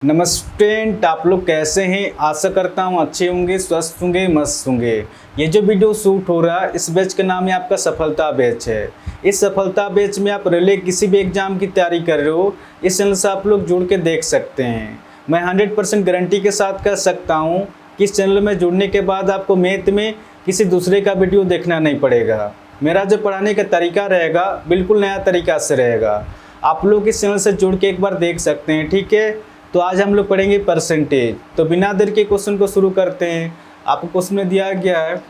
नमस्ते, आप लोग कैसे हैं। आशा करता हूँ अच्छे होंगे, स्वस्थ होंगे, मस्त होंगे। ये जो वीडियो शूट हो रहा है इस बैच का नाम है आपका सफलता बैच है। इस सफलता बैच में आप रिले किसी भी एग्जाम की तैयारी कर रहे हो, इस चैनल से आप लोग जुड़ के देख सकते हैं। मैं 100% गारंटी के साथ कह सकता हूँ कि इस चैनल में जुड़ने के बाद आपको मैथ में किसी दूसरे का वीडियो देखना नहीं पड़ेगा। मेरा जो पढ़ाने का तरीका रहेगा बिल्कुल नया तरीका से रहेगा। आप लोग इस चैनल से जुड़ के एक बार देख सकते हैं, ठीक है। तो आज हम लोग पढ़ेंगे परसेंटेज। तो बिना देर के क्वेश्चन को शुरू करते हैं। आपको क्वेश्चन में दिया गया है,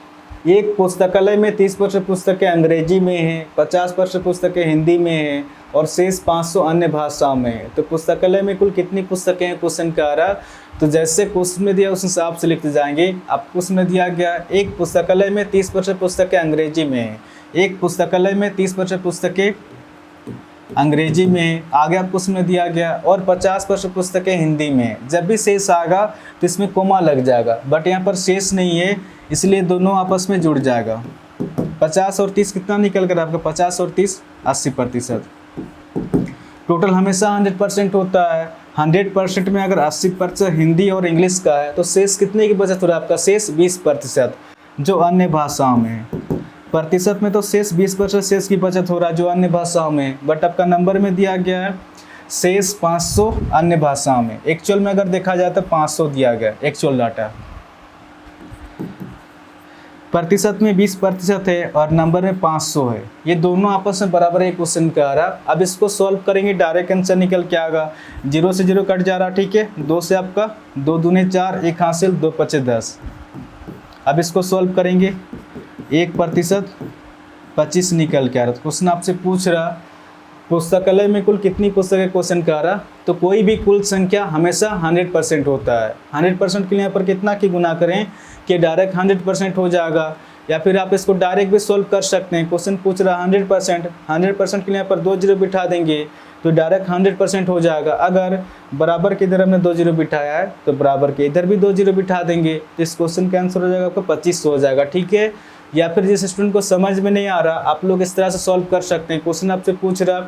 एक पुस्तकालय में 30% पुस्तकें अंग्रेजी में हैं, 50% पुस्तकें हिंदी में हैं और शेष 500 अन्य भाषाओं में हैं। तो पुस्तकालय में कुल कितनी पुस्तकें हैं क्वेश्चन का आ रहा। तो जैसे क्वेश्चन में दिया उस हिसाब से लिखते जाएंगे। आपको क्वेश्चन में दिया गया एक पुस्तकालय में 30% पुस्तकें अंग्रेजी में हैं, एक पुस्तकालय में 30% पुस्तकें अंग्रेजी में, आगे आपको उसमें दिया गया और 50% पुस्तकें हिंदी में। जब भी शेष आएगा तो इसमें कोमा लग जाएगा, बट यहाँ पर शेष नहीं है इसलिए दोनों आपस में जुड़ जाएगा। 50 और 30 कितना निकल कर आपका 50 और 30 80%। टोटल हमेशा 100% होता है। 100% में अगर 80% हिंदी और इंग्लिश का है तो शेष कितने की बचत हो रहा है आपका, शेष 20% जो अन्य भाषाओं में है। प्रतिशत में तो शेष 20% शेष की बचत हो रहा है जो अन्य भाषाओं में, बट आपका नंबर में दिया गया है शेष 500 अन्य भाषाओं में। एक्चुअल में अगर देखा जाए तो 500 दिया गया एक्चुअल डाटा। प्रतिशत में 20% है और नंबर में 500 है। ये दोनों आपस में बराबर एक क्वेश्चन का आ रहा। अब इसको सॉल्व करेंगे, डायरेक्ट आंसर निकल के आएगा। 0 से 0 कट जा रहा, ठीक है। 2 से आपका 2 दूने 4, 1 हासिल, 2 पचे 10। अब इसको सॉल्व करेंगे, 1% 25 निकल के आ रहा। तो क्वेश्चन आपसे पूछ रहा पुस्तकालय में कुल कितनी पुस्तकें क्वेश्चन का आ रहा। तो कोई भी कुल संख्या हमेशा 100% होता है। 100% के लिए यहाँ पर कितना की गुना करें कि डायरेक्ट 100% हो जाएगा, या फिर आप इसको डायरेक्ट भी सोल्व कर सकते हैं। क्वेश्चन पूछ रहा 100% के लिए यहाँ पर 2 जीरो बिठा देंगे तो डायरेक्ट 100% हो जाएगा। अगर बराबर के इधर हमने 2 जीरो बिठाया है तो बराबर के इधर भी 2 जीरो बिठा देंगे तो इस क्वेश्चन का आंसर हो जाएगा आपका 2500 हो जाएगा, ठीक है। या फिर जिस स्टूडेंट को समझ में नहीं आ रहा आप लोग इस तरह से सॉल्व कर सकते हैं। क्वेश्चन आपसे पूछ रहा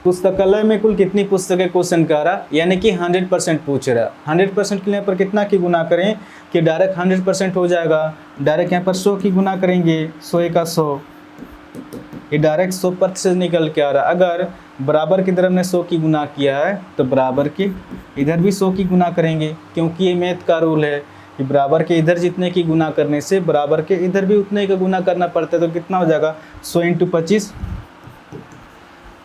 पुस्तकालय में कुल कितनी पुस्तकें क्वेश्चन का आ रहा, यानी कि 100% पूछ रहा। 100% के लिए पर कितना की गुना करें कि डायरेक्ट 100% हो जाएगा। डायरेक्ट यहाँ पर 100 की गुना करेंगे, 100 का 100, ये डायरेक्ट 100% निकल के आ रहा। अगर बराबर की इधर हमने 100 की गुना किया है तो बराबर के इधर भी 100 की गुना करेंगे, क्योंकि ये मैथ का रूल है कि बराबर के इधर जितने की गुना करने से बराबर के इधर भी उतने का गुना करना पड़ता है। तो कितना हो जाएगा 100 × 25,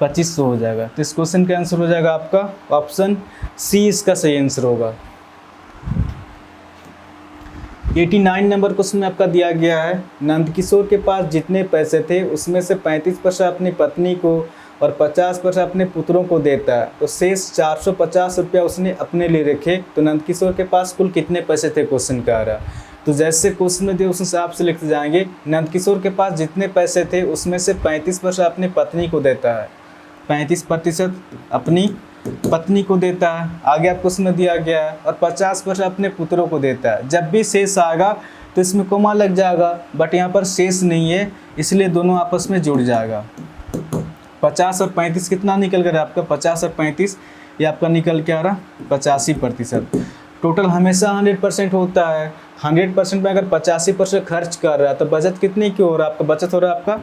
2500 हो जाएगा। तो इस क्वेश्चन का आंसर हो जाएगा आपका ऑप्शन सी, इसका सही आंसर होगा। 89 नंबर क्वेश्चन में आपका दिया गया है, नंदकिशोर के पास जितने पैसे थे उसमें से 35% अपनी पत्नी को और 50% अपने पुत्रों को देता है, तो शेष 450 रुपया उसने अपने लिए रखे। तो नंदकिशोर के पास कुल कितने पैसे थे क्वेश्चन का आ रहा। तो जैसे क्वेश्चन में दिए उस हिसाब से लिखते जाएंगे। नंदकिशोर के पास जितने पैसे थे उसमें से 35% अपनी पत्नी को देता है, 35% अपनी पत्नी को देता है। आगे आपको उसमें दिया गया है और 50% अपने पुत्रों को देता है। जब भी शेष आएगा तो इसमें कोमा लग जाएगा, बट यहाँ पर शेष नहीं है इसलिए दोनों आपस में जुड़ जाएगा। 50 और 35 कितना निकल कर आपका 50 और 35, ये आपका निकल के आ रहा 85%। टोटल हमेशा 100% होता है। 100% में अगर 85% खर्च कर रहा है तो बचत कितनी की हो रहा है आपका, बचत हो रहा है आपका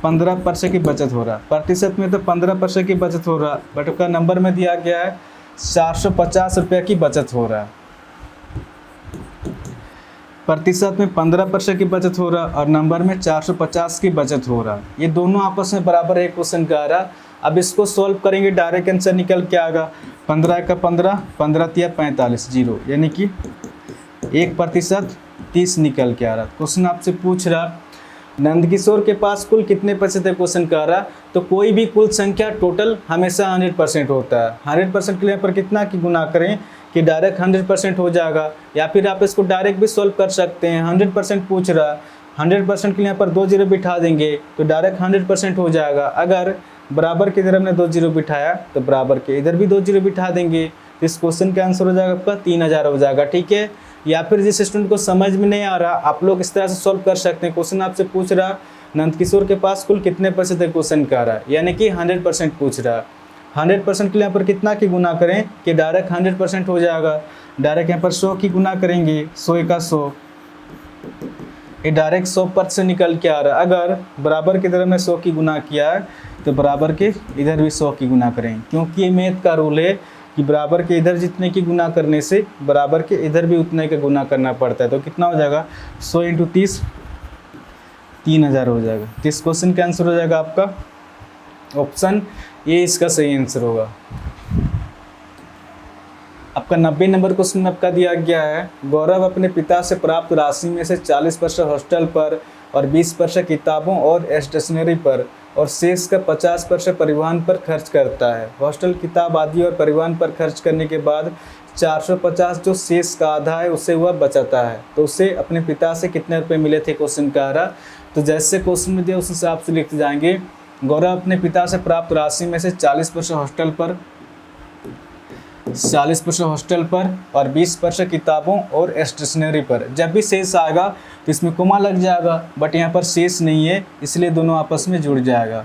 15% की बचत हो रहा है। प्रतिशत में तो 15% की बचत हो रहा है, बट आपका नंबर में दिया गया है 450 रुपये की बचत हो रहा है। प्रतिशत में 15% की बचत हो रहा और नंबर में 450 की बचत हो रहा। ये दोनों आपस में बराबर एक क्वेश्चन का आ रहा। अब इसको सॉल्व करेंगे, डायरेक्ट आंसर निकल के आएगा। 15 का 15, 15 तिया 45, 0, यानी कि 1% 30 निकल के आ रहा। क्वेश्चन आपसे पूछ रहा नंदकिशोर के पास कुल कितने पैसे थे क्वेश्चन का आ रहा। तो कोई भी कुल संख्या टोटल हमेशा 100% होता है। 100% के लिए पर कितना की गुना करें कि डायरेक्ट 100% हो जाएगा, या फिर आप इसको डायरेक्ट भी सॉल्व कर सकते हैं। 100% पूछ रहा, 100% के लिए यहाँ पर 2 जीरो बिठा देंगे तो डायरेक्ट 100% हो जाएगा। अगर बराबर के इधर हमने 2 जीरो बिठाया तो बराबर के इधर भी 2 जीरो बिठा देंगे तो इस क्वेश्चन का आंसर हो जाएगा आपका 3000 हो जाएगा, ठीक है। या फिर जिस स्टूडेंट को समझ में नहीं आ रहा आप लोग इस तरह से सॉल्व कर सकते हैं। क्वेश्चन आपसे पूछ रहा नंदकिशोर के पास कुल कितने पैसे थे क्वेश्चन का आ रहा, यानी कि 100% पूछ रहा। 100% के लिए यहाँ पर कितना की गुना करें कि डायरेक्ट 100% हो जाएगा। डायरेक्ट यहाँ पर 100 की गुना करेंगे, 100 का 100, ये डायरेक्ट 100 से निकल के आ रहा है। अगर बराबर की तरफ में 100 की गुना किया है तो बराबर के इधर भी 100 की गुना करें, क्योंकि ये मैथ का रूल है कि बराबर के इधर जितने की गुना करने से बराबर के इधर भी उतने का गुना करना पड़ता है। तो कितना हो जाएगा 100 × 30 3000 हो जाएगा। तो इस क्वेश्चन का आंसर हो जाएगा आपका ऑप्शन ए, इसका सही आंसर होगा। आपका 90 नंबर क्वेश्चन में आपका दिया गया है, गौरव अपने पिता से प्राप्त राशि में से 40% हॉस्टल पर और 20% किताबों और स्टेशनरी पर और शेष का 50% परिवहन पर खर्च करता है। हॉस्टल, किताब आदि और परिवहन पर खर्च करने के बाद 450 जो शेष का आधा है उसे वह बचाता है। तो उसे अपने पिता से कितने रुपए मिले थे, क्वेश्चन कह रहा। तो जैसे क्वेश्चन में दिया उस हिसाब से लिखते जाएंगे। गौरव अपने पिता से प्राप्त राशि में से 40% हॉस्टल पर और 20% किताबों और स्टेशनरी पर। जब भी शेष आएगा तो इसमें कोमा लग जाएगा, बट यहाँ पर शेष नहीं है इसलिए दोनों आपस में जुड़ जाएगा।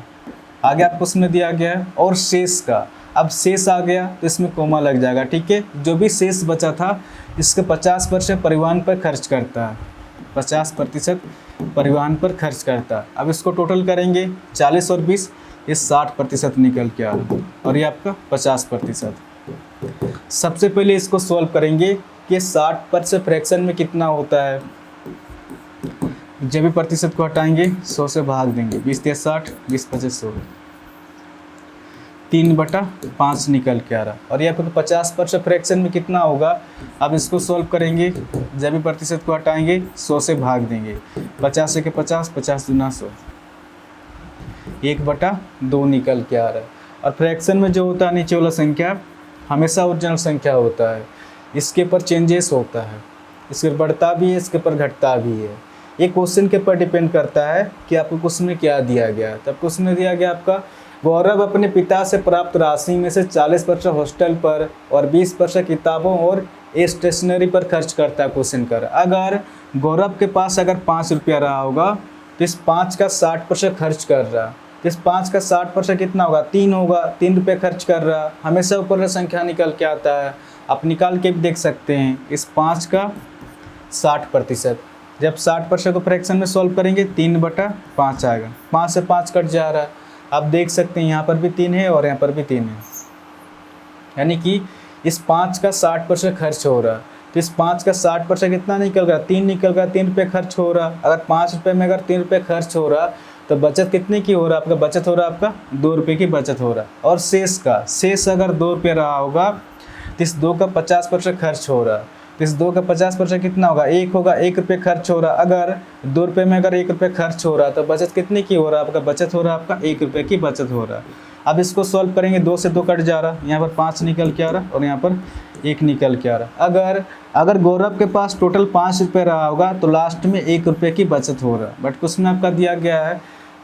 आगे आपको उसमें दिया गया है और शेष का, अब शेष आ गया तो इसमें कोमा लग जाएगा, ठीक है। जो भी शेष बचा था इसके 50% परिवहन पर खर्च करता है, 50% परिवहन पर खर्च करता है। अब इसको टोटल करेंगे 40 और 20, ये 60% निकल के आ रहा है और ये आपका 50%। सबसे पहले इसको सॉल्व करेंगे कि 60% से फ्रैक्शन में कितना होता है। जब भी प्रतिशत को हटाएंगे 100 से भाग देंगे, 20 × 60, 20 × 25 100, 3/5 निकल के आ रहा। और यहाँ पर 50% फ्रैक्शन में कितना होगा, अब इसको सॉल्व करेंगे। जब भी प्रतिशत को हटाएंगे 100 से भाग देंगे, 50 के 50, 50 × 100, 1/2 निकल के आ रहा है। और फ्रैक्शन में जो होता है नीचे वाला संख्या हमेशा ओरिजिनल संख्या होता है, इसके पर चेंजेस होता है, इसके पर बढ़ता भी है, इसके पर घटता भी है। ये क्वेश्चन के पर डिपेंड करता है कि आपको क्वेश्चन में क्या दिया गया है। तब क्वेश्चन में दिया गया आपका, गौरव अपने पिता से प्राप्त राशि में से 40% हॉस्टल पर और 20% किताबों और स्टेशनरी पर खर्च करता है। क्वेश्चन कर, अगर गौरव के पास अगर 5 रुपया रहा होगा तो इस 5 का 60% खर्च कर रहा, इस 5 का 60% कितना होगा, 3 होगा, 3 रुपये खर्च कर रहा। हमेशा ऊपर संख्या निकल के आता है, आप निकाल के भी देख सकते हैं। इस 5 का 60%, जब 60% को फ्रैक्शन में सॉल्व करेंगे 3/5 आएगा, 5 से 5 कट जा रहा है। आप देख सकते हैं यहाँ पर भी 3 है और यहाँ पर भी 3 है, यानी कि इस 5 का 60% खर्च हो रहा। तो इस 5 का 60% कितना निकल रहा, 3 निकल रहा, 3 रुपये खर्च हो रहा। अगर 5 रुपये में अगर 3 रुपये खर्च हो रहा तो बचत कितने की हो रहा, आपका बचत हो रहा आपका 2 रुपये की बचत हो रहा। और शेष का, शेष अगर 2 रुपये रहा होगा तो इस 2 का 50% खर्च हो रहा। तो इस 2 का 50% कितना होगा, 1 होगा, 1 रुपये खर्च हो रहा। अगर 2 रुपये में अगर 1 रुपये खर्च हो रहा तो बचत कितने की हो रहा, आपका बचत हो रहा आपका 1 रुपये की बचत हो रहा। अब इसको सॉल्व करेंगे, 2 से 2 कट जा रहा, यहाँ पर 5 निकल के आ रहा और यहाँ पर 1 निकल के आ रहा। अगर गौरव के पास टोटल 5 रुपये रहा होगा तो लास्ट में 1 रुपये की बचत हो रहा। बट क्वेश्चन आपका दिया गया है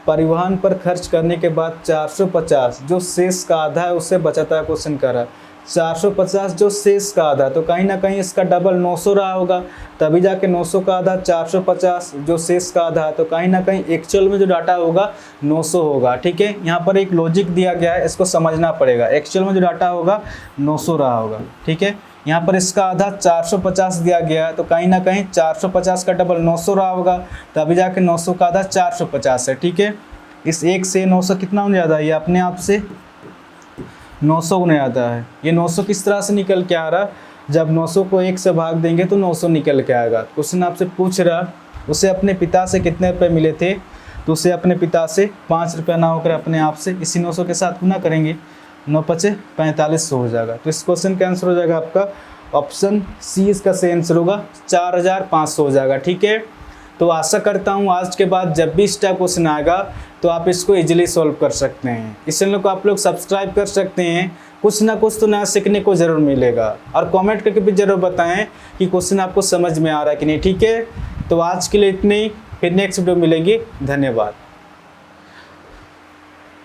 परिवहन पर खर्च करने के बाद 450 जो शेष का आधा है उससे बचाता है। क्वेश्चन कर रहा है 450 जो शेष का आधा, तो कहीं ना कहीं इसका डबल 900 रहा होगा, तभी जाके 900 का आधा 450 जो शेष का आधा है, तो कहीं ना कहीं एक्चुअल में जो डाटा होगा 900 होगा। ठीक है, यहाँ पर एक लॉजिक दिया गया है, इसको समझना पड़ेगा। एक्चुअल में जो डाटा होगा 900 रहा होगा। ठीक है, यहाँ पर इसका आधा 450 दिया गया है, तो कहीं ना कहीं 450 का डबल 900 रहा होगा, तभी जाके 900 का आधा 450 है। ठीक है, इस 1 से 900 कितना होने जाता है, ये अपने आप से 900 होने आता है। ये 900 किस तरह से निकल के आ रहा, जब 900 को 1 से भाग देंगे तो 900 निकल के आएगा। क्वेश्चन आपसे पूछ रहा उसे अपने पिता से कितने रुपए मिले थे, तो उसे अपने पिता से 5 रुपया ना होकर अपने आप से इसी 900 के साथ गुना करेंगे, 9 × 5 = 4500 हो जाएगा। तो इस क्वेश्चन का आंसर हो जाएगा आपका ऑप्शन सी, इसका सही आंसर होगा 4500 हो जाएगा। ठीक है, तो आशा करता हूँ आज के बाद जब भी इस टाइप क्वेश्चन आएगा तो आप इसको इजीली सॉल्व कर सकते हैं। इस चैनल को आप लोग सब्सक्राइब कर सकते हैं, कुछ ना कुछ तो नया सीखने को ज़रूर मिलेगा। और कमेंट करके भी ज़रूर बताएं कि क्वेश्चन आपको समझ में आ रहा है कि नहीं। ठीक है, तो आज के लिए इतनी, फिर नेक्स्ट वीडियो मिलेंगे। धन्यवाद।